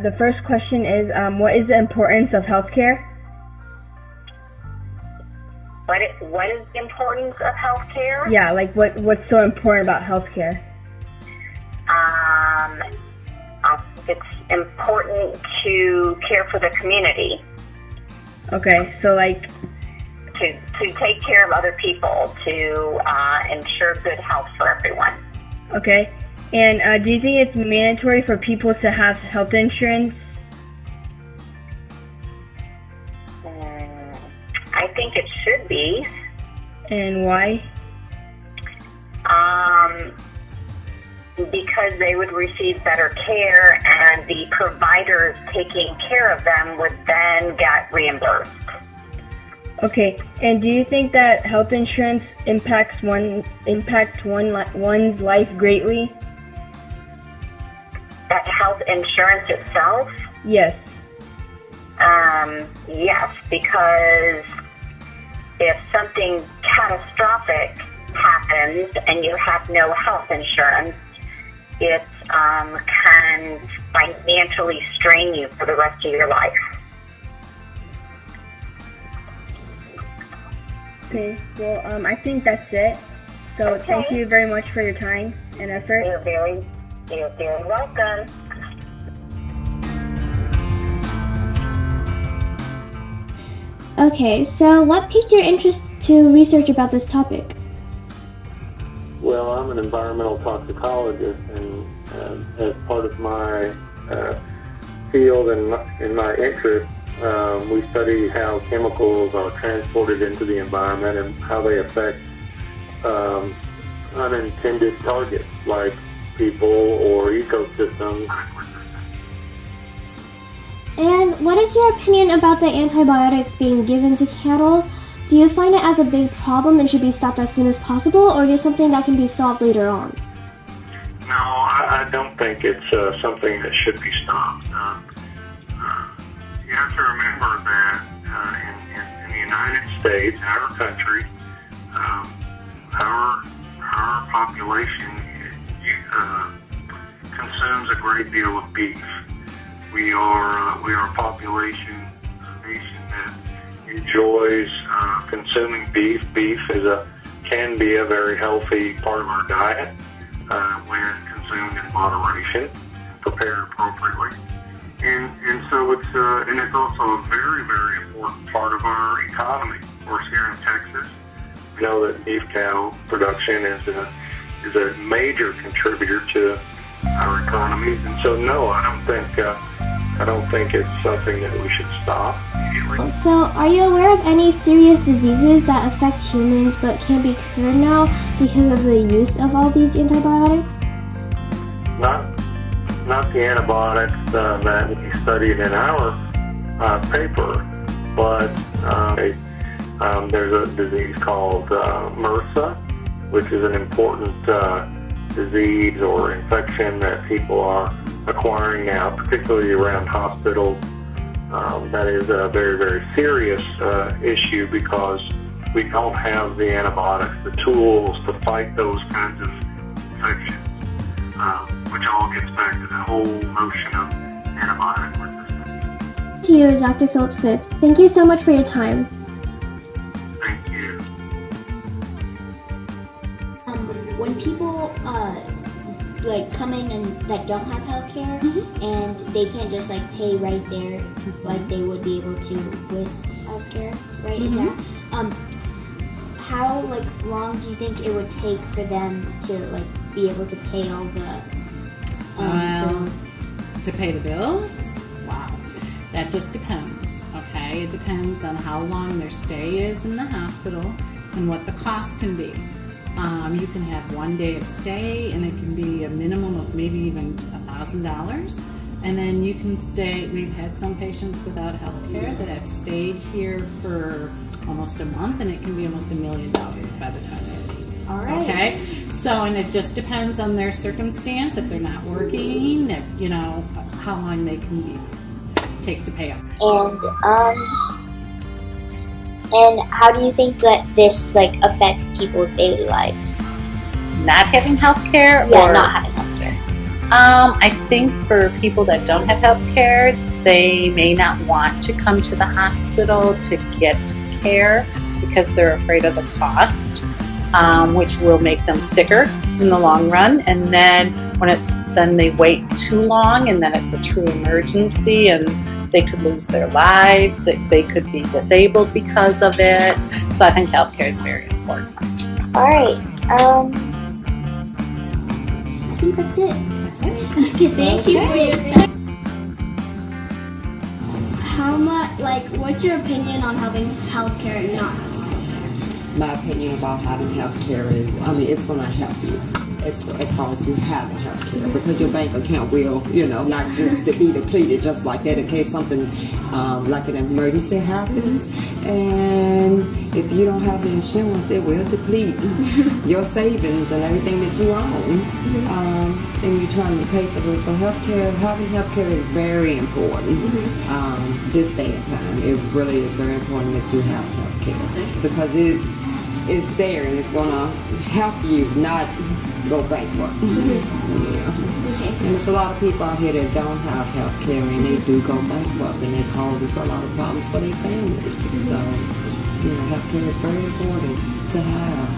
The first question is, what is the importance of healthcare? What is the importance of healthcare? Yeah, like what's so important about healthcare? It's important to care for the community. Okay, so like to take care of other people, to ensure good health for everyone. Okay, and do you think it's mandatory for people to have health insurance? I think it should be. And why? Because they would receive better care, and the providers taking care of them would then get reimbursed. Okay, and do you think that health insurance impacts one's life greatly? That health insurance itself? Yes. Yes, because if something catastrophic happens and you have no health insurance, it can financially strain you for the rest of your life. Okay, well, I think that's it. So Okay. Thank you very much for your time and effort. You're very welcome. Okay, so what piqued your interest to research about this topic? Well, I'm an environmental toxicologist, and as part of my field and my interest, we study how chemicals are transported into the environment and how they affect unintended targets like people or ecosystems. And what is your opinion about the antibiotics being given to cattle? Do you find it as a big problem and should be stopped as soon as possible, or is it something that can be solved later on? No, I don't think it's something that should be stopped. You have to remember that in the United States, our country, our population consumes a great deal of beef. We are a population, a nation that enjoys consuming beef. Beef can be a very healthy part of our diet when consumed in moderation, prepared appropriately. And so it's also a very, very important part of our economy. Of course, here in Texas, we know that beef cattle production is a major contributor to our economies. And so, no, I don't think it's something that we should stop immediately. So, are you aware of any serious diseases that affect humans but can't be cured now because of the use of all these antibiotics? Not the antibiotics that we studied in our paper, but there's a disease called MRSA, which is an important disease or infection that people are acquiring now, particularly around hospitals. That is a very, very serious issue because we don't have the antibiotics, the tools to fight those kinds of infections, which all gets back to the whole notion of antibiotic resistance. To you, Dr. Philip Smith. Thank you so much for your time. Thank you. When people come in and that don't have health care, and they can't just pay right there like they would be able to with health care, right? Is that how long do you think it would take for them to be able to pay all the bills? To pay the bills? Wow. That just depends, okay? It depends on how long their stay is in the hospital and what the cost can be. You can have 1 day of stay, and it can be a minimum of maybe even $1,000. And then you can stay. We've had some patients without health care that have stayed here for almost a month, and it can be almost $1 million by the time they leave. All right. Okay? So, and it just depends on their circumstance, if they're not working, if, how long they can take to pay off. And how do you think that this affects people's daily lives? Not having health care? Yeah, not having health care. I think for people that don't have health care, they may not want to come to the hospital to get care because they're afraid of the cost, which will make them sicker in the long run. And then then they wait too long, and then it's a true emergency, and they could lose their lives. They could be disabled because of it. So I think healthcare is very important. All right. I think that's it. That's it. Okay, thank you for your time. How much, what's your opinion on having healthcare and not? My opinion about having health care is, it's going to help you as far as you having health care, because your bank account will, not just to be depleted just like that in case something like an emergency happens. And if you don't have the insurance, it will deplete your savings and everything that you own. And you're trying to pay for this. So having health care is very important this day and time. It really is very important that you have health care, because it's there and it's going to help you not go bankrupt. Okay. And there's a lot of people out here that don't have health care, and they do go bankrupt, and they cause a lot of problems for their families. So, health care is very important to have.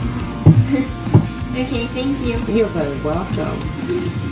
Okay, thank you. You're very welcome.